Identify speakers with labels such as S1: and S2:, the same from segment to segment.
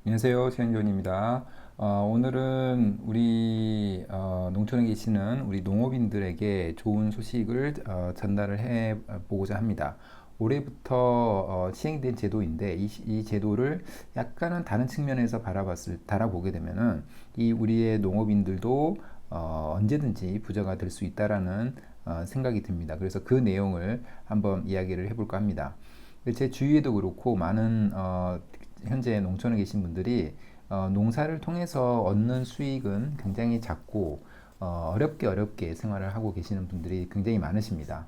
S1: 안녕하세요. 최현존입니다. 오늘은 우리 농촌에 계시는 우리 농업인들에게 좋은 소식을 전달을 해 보고자 합니다. 올해부터 시행된 제도인데 이 제도를 약간은 다른 측면에서 바라보게 되면은 이 우리의 농업인들도 언제든지 부자가 될 수 있다라는 생각이 듭니다. 그래서 그 내용을 한번 이야기를 해볼까 합니다. 제 주위에도 그렇고 많은 현재 농촌에 계신 분들이 농사를 통해서 얻는 수익은 굉장히 작고 어렵게 생활을 하고 계시는 분들이 굉장히 많으십니다.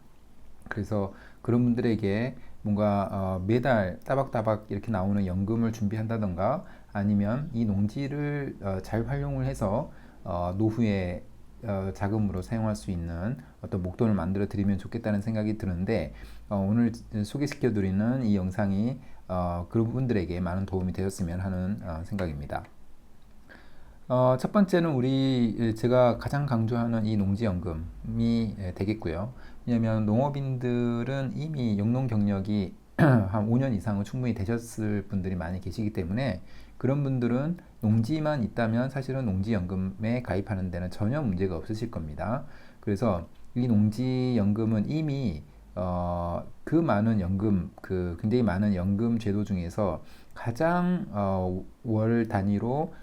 S1: 그래서 그런 분들에게 뭔가 매달 따박따박 이렇게 나오는 연금을 준비한다던가 아니면 이 농지를 잘 활용을 해서 노후에 자금으로 사용할 수 있는 어떤 목돈을 만들어 드리면 좋겠다는 생각이 드는데 오늘 소개시켜 드리는 이 영상이 그런 분들에게 많은 도움이 되었으면 하는 생각입니다. 첫 번째는 제가 가장 강조하는 이 농지연금이 되겠고요. 왜냐하면 농업인들은 이미 영농 경력이 한 5년 이상은 충분히 되셨을 분들이 많이 계시기 때문에 그런 분들은 농지만 있다면 사실은 농지연금에 가입하는 데는 전혀 문제가 없으실 겁니다. 그래서 이 농지연금은 이미 그 굉장히 많은 연금 제도 중에서 가장 월 단위로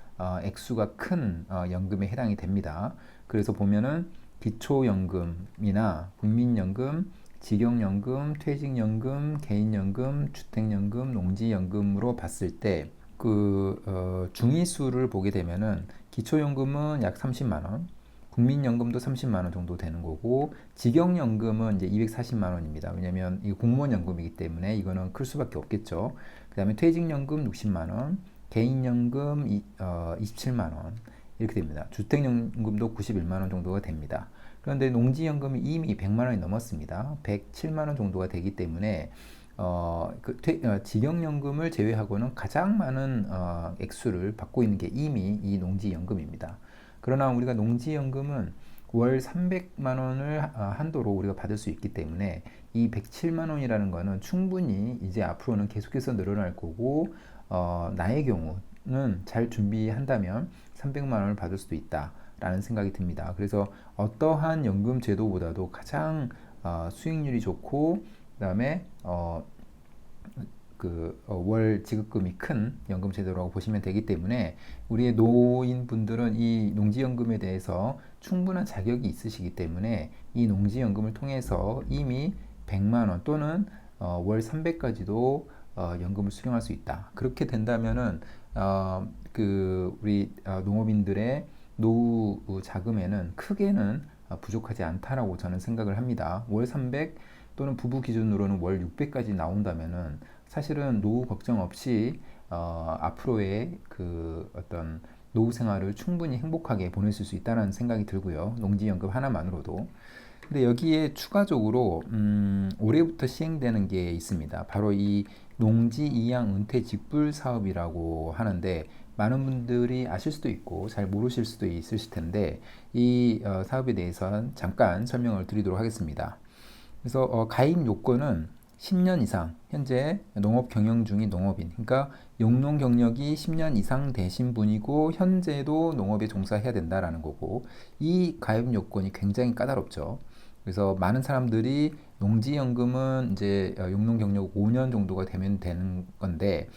S1: 액수가 큰 연금에 해당이 됩니다. 그래서 보면은 기초연금이나 국민연금, 직영연금, 퇴직연금, 개인연금, 주택연금, 농지연금으로 봤을 때 중위수를 보게 되면은 기초연금은 약 30만 원, 국민연금도 30만 원 정도 되는 거고 직영연금은 이제 240만 원입니다. 왜냐면 이 공무원 연금이기 때문에 이거는 클 수밖에 없겠죠. 그다음에 퇴직연금 60만 원, 개인연금 27만 원 이렇게 됩니다. 주택연금도 91만 원 정도가 됩니다. 그런데 농지연금이 이미 100만 원이 넘었습니다. 107만 원 정도가 되기 때문에 직영연금을 제외하고는 가장 많은 액수를 받고 있는 게 이미 이 농지연금입니다. 그러나 우리가 농지연금은 월 300만 원을 한도로 우리가 받을 수 있기 때문에 이 107만 원이라는 거는 충분히 이제 앞으로는 계속해서 늘어날 거고 나의 경우는 잘 준비한다면 300만 원을 받을 수도 있다라는 생각이 듭니다. 그래서 어떠한 연금 제도보다도 가장 수익률이 좋고 그다음에 월 지급금이 큰 연금 제도라고 보시면 되기 때문에 우리의 노인분들은 이 농지연금에 대해서 충분한 자격이 있으시기 때문에 이 농지연금을 통해서 이미 100만 원 또는 월 300까지도 연금을 수령할 수 있다. 그렇게 된다면은 우리 농업인들의 노후 자금에는 크게는 부족하지 않다라고 저는 생각을 합니다. 월 300 또는 부부 기준으로는 월 600까지 나온다면은 사실은 노후 걱정 없이 앞으로의 어떤 노후 생활을 충분히 행복하게 보내실 수 있다는 생각이 들고요. 농지연금 하나만으로도. 근데 여기에 추가적으로 올해부터 시행되는 게 있습니다. 바로 이 농지 이양 은퇴 직불 사업이라고 하는데 많은 분들이 아실 수도 있고 잘 모르실 수도 있으실 텐데 이 사업에 대해서 잠깐 설명을 드리도록 하겠습니다. 그래서 가입 요건은 10년 이상 현재 농업 경영 중인 농업인, 그러니까 영농 경력이 10년 이상 되신 분이고 현재도 농업에 종사해야 된다라는 거고, 이 가입 요건이 굉장히 까다롭죠. 그래서 많은 사람들이 농지연금은 이제 영농 경력 5년 정도가 되면 되는 건데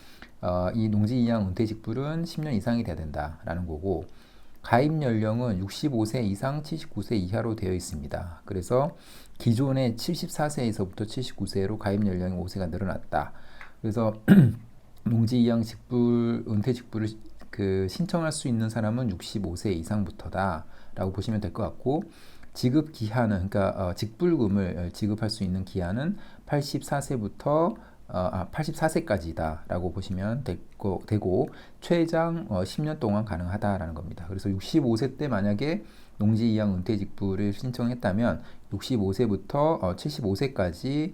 S1: 이 농지 이양 은퇴 직불은 10년 이상이 돼야 된다라는 거고, 가입 연령은 65세 이상 79세 이하로 되어 있습니다. 그래서 기존의 74세에서부터 79세로 가입 연령이 5세가 늘어났다. 그래서 농지 이양 직불 은퇴 직불을 신청할 수 있는 사람은 65세 이상부터다라고 보시면 될 것 같고, 지급 기한은 그러니까 직불금을 지급할 수 있는 기한은 84세부터 84세까지다라고 보시면 되고 최장 10년 동안 가능하다라는 겁니다. 그래서 65세 때 만약에 농지 이양 은퇴 직불을 신청했다면 65세부터 75세까지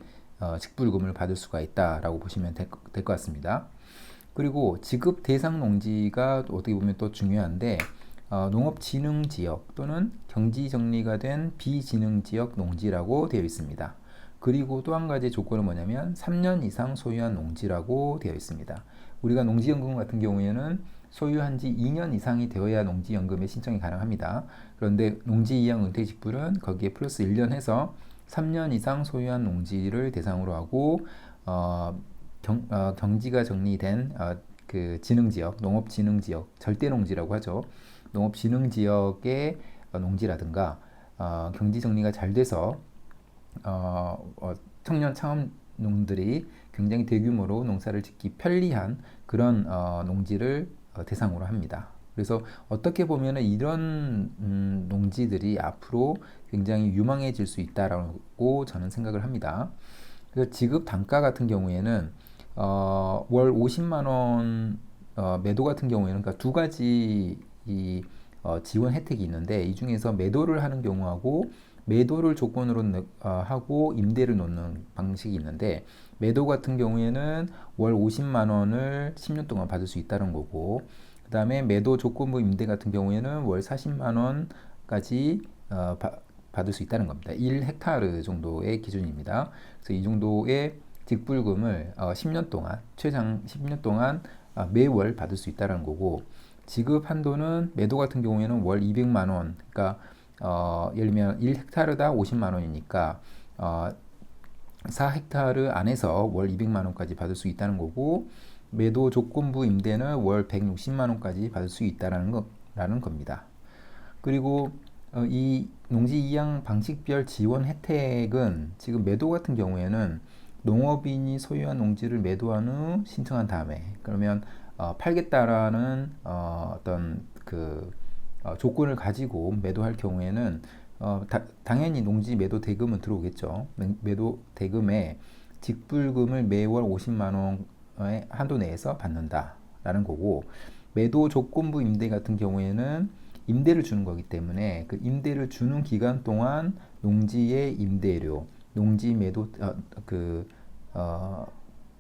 S1: 직불금을 받을 수가 있다라고 보시면 될 것 같습니다. 그리고 지급 대상 농지가 어떻게 보면 또 중요한데 농업진흥지역 또는 경지정리가 된 비진흥지역 농지라고 되어 있습니다. 그리고 또 한 가지 조건은 뭐냐면 3년 이상 소유한 농지라고 되어 있습니다. 우리가 농지연금 같은 경우에는 소유한 지 2년 이상이 되어야 농지연금에 신청이 가능합니다. 그런데 농지이양 은퇴직불은 거기에 플러스 1년 해서 3년 이상 소유한 농지를 대상으로 하고 경지가 정리된 그 지능지역, 농업지능지역, 절대농지라고 하죠. 농업지능지역의 농지라든가 경지 정리가 잘 돼서 청년 창업농들이 굉장히 대규모로 농사를 짓기 편리한 그런 농지를 대상으로 합니다. 그래서 어떻게 보면 이런 농지들이 앞으로 굉장히 유망해질 수 있다라고 저는 생각을 합니다. 그래서 지급 단가 같은 경우에는 월 50만 원 매도 같은 경우에는 그러니까 두 가지 지원 혜택이 있는데 이 중에서 매도를 하는 경우하고 매도를 조건으로 하고 임대를 놓는 방식이 있는데 매도 같은 경우에는 월 50만 원을 10년 동안 받을 수 있다는 거고 그 다음에 매도 조건부 임대 같은 경우에는 월 40만 원까지 받을 수 있다는 겁니다. 1헥타르 정도의 기준입니다. 그래서 이 정도의 직불금을 10년 동안 최장 10년 동안 매월 받을 수 있다는 거고 지급 한도는 매도 같은 경우에는 월 200만 원 그러니까 예를 들면 1헥타르당 50만 원이니까 4헥타르 안에서 월 200만 원까지 받을 수 있다는 거고 매도 조건부 임대는 월 160만 원까지 받을 수 있다라는 겁니다. 그리고 이 농지 이양 방식별 지원 혜택은 지금 매도 같은 경우에는 농업인이 소유한 농지를 매도한 후 신청한 다음에 그러면 팔겠다라는 어떤 그 조건을 가지고 매도할 경우에는 당연히 농지 매도 대금은 들어오겠죠. 매도 대금에 직불금을 매월 50만 원의 한도 내에서 받는다라는 거고 매도 조건부 임대 같은 경우에는 임대를 주는 거기 때문에 그 임대를 주는 기간 동안 농지의 임대료, 농지 매도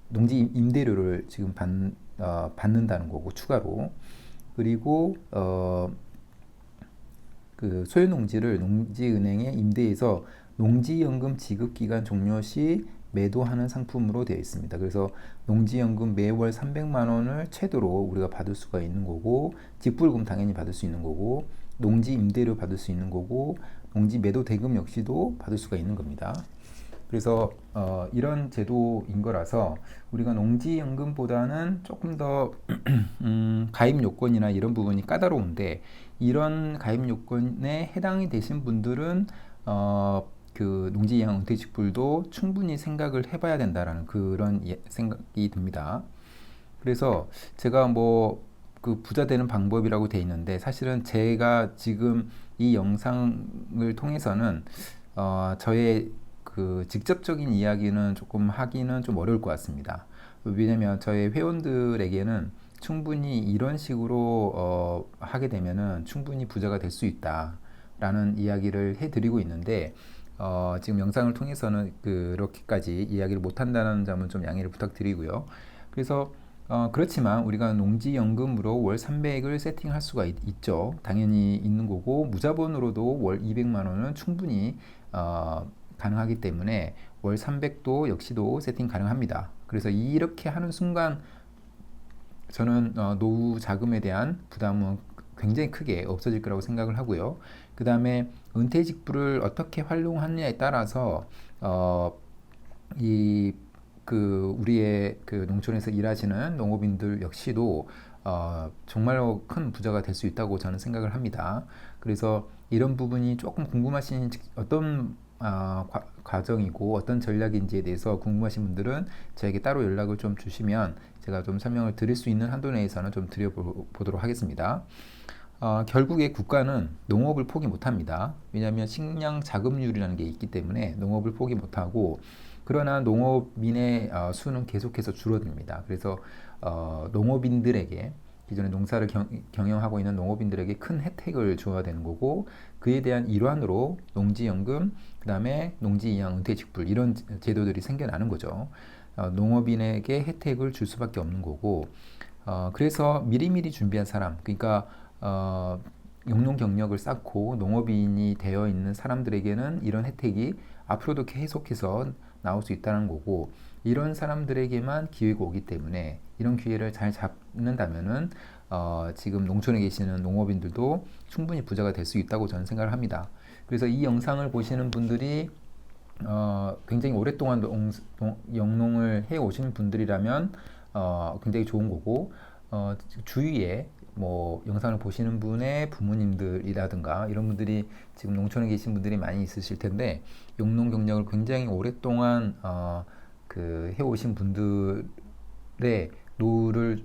S1: 농지 임대료를 지금 받는다는 거고 추가로 그리고 그 소유농지를 농지은행에 임대해서 농지연금 지급기간 종료 시 매도하는 상품으로 되어 있습니다. 그래서 농지연금 매월 300만 원을 최대로 우리가 받을 수가 있는 거고 직불금 당연히 받을 수 있는 거고 농지 임대료 받을 수 있는 거고 농지 매도 대금 역시도 받을 수가 있는 겁니다. 그래서 이런 제도인 거라서 우리가 농지연금보다는 조금 더 가입 요건이나 이런 부분이 까다로운데 이런 가입 요건에 해당이 되신 분들은 그 농지이양 은퇴직불도 충분히 생각을 해봐야 된다라는 그런 생각이 듭니다. 그래서 제가 뭐 그 부자 되는 방법이라고 돼 있는데 사실은 제가 지금 이 영상을 통해서는 저의 그 직접적인 이야기는 조금 하기는 좀 어려울 것 같습니다. 왜냐면 저의 회원들에게는 충분히 이런 식으로 하게 되면은 충분히 부자가 될 수 있다라는 이야기를 해드리고 있는데 지금 영상을 통해서는 그렇게까지 이야기를 못한다는 점은 좀 양해를 부탁드리고요. 그래서 그렇지만 우리가 농지연금으로 월 300을 세팅할 수가 있죠. 당연히 있는 거고 무자본으로도 월 200만 원은 충분히 가능하기 때문에 월 300도 역시도 세팅 가능합니다. 그래서 이렇게 하는 순간 저는 노후 자금에 대한 부담은 굉장히 크게 없어질 거라고 생각을 하고요. 그 다음에 은퇴직불을 어떻게 활용하느냐에 따라서 우리의 그 농촌에서 일하시는 농업인들 역시도 정말로 큰 부자가 될 수 있다고 저는 생각을 합니다. 그래서 이런 부분이 조금 궁금하신 어떤 과정이고 어떤 전략인지에 대해서 궁금하신 분들은 저에게 따로 연락을 좀 주시면 제가 좀 설명을 드릴 수 있는 한도 내에서는 좀 드려보도록 하겠습니다. 결국에 국가는 농업을 포기 못합니다. 왜냐하면 식량 자급률이라는 게 있기 때문에 농업을 포기 못하고 그러나 농업인의 수는 계속해서 줄어듭니다. 그래서 농업인들에게 기존에 농사를 경영하고 있는 농업인들에게 큰 혜택을 줘야 되는 거고 그에 대한 일환으로 농지연금, 그 다음에 농지이양 은퇴직불 이런 제도들이 생겨나는 거죠. 농업인에게 혜택을 줄 수밖에 없는 거고 그래서 미리미리 준비한 사람 그러니까 영농 경력을 쌓고 농업인이 되어 있는 사람들에게는 이런 혜택이 앞으로도 계속해서 나올 수 있다는 거고 이런 사람들에게만 기회가 오기 때문에 이런 기회를 잘 잡는다면은 지금 농촌에 계시는 농업인들도 충분히 부자가 될 수 있다고 저는 생각을 합니다. 그래서 이 영상을 보시는 분들이 굉장히 오랫동안 영농을 해 오신 분들이라면 굉장히 좋은 거고, 주위에 뭐 영상을 보시는 분의 부모님들이라든가 이런 분들이 지금 농촌에 계신 분들이 많이 있으실 텐데, 영농 경력을 굉장히 오랫동안 그 해오신 분들의 노후를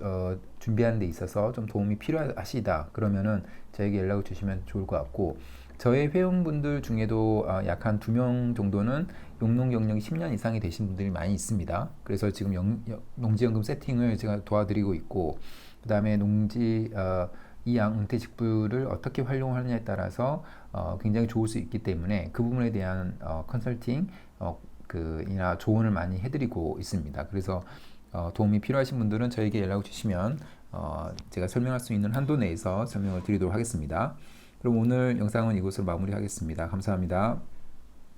S1: 준비하는 데 있어서 좀 도움이 필요하시다 그러면은 저에게 연락을 주시면 좋을 것 같고, 저의 회원분들 중에도 약 한 2명 정도는 용농 경력이 10년 이상이 되신 분들이 많이 있습니다. 그래서 지금 농지연금 세팅을 제가 도와드리고 있고, 그 다음에 이양 은퇴직부를 어떻게 활용하느냐에 따라서 굉장히 좋을 수 있기 때문에 그 부분에 대한 컨설팅 이나 조언을 많이 해드리고 있습니다. 그래서 도움이 필요하신 분들은 저에게 연락을 주시면 제가 설명할 수 있는 한도 내에서 설명을 드리도록 하겠습니다. 그럼 오늘 영상은 이곳으로 마무리하겠습니다. 감사합니다.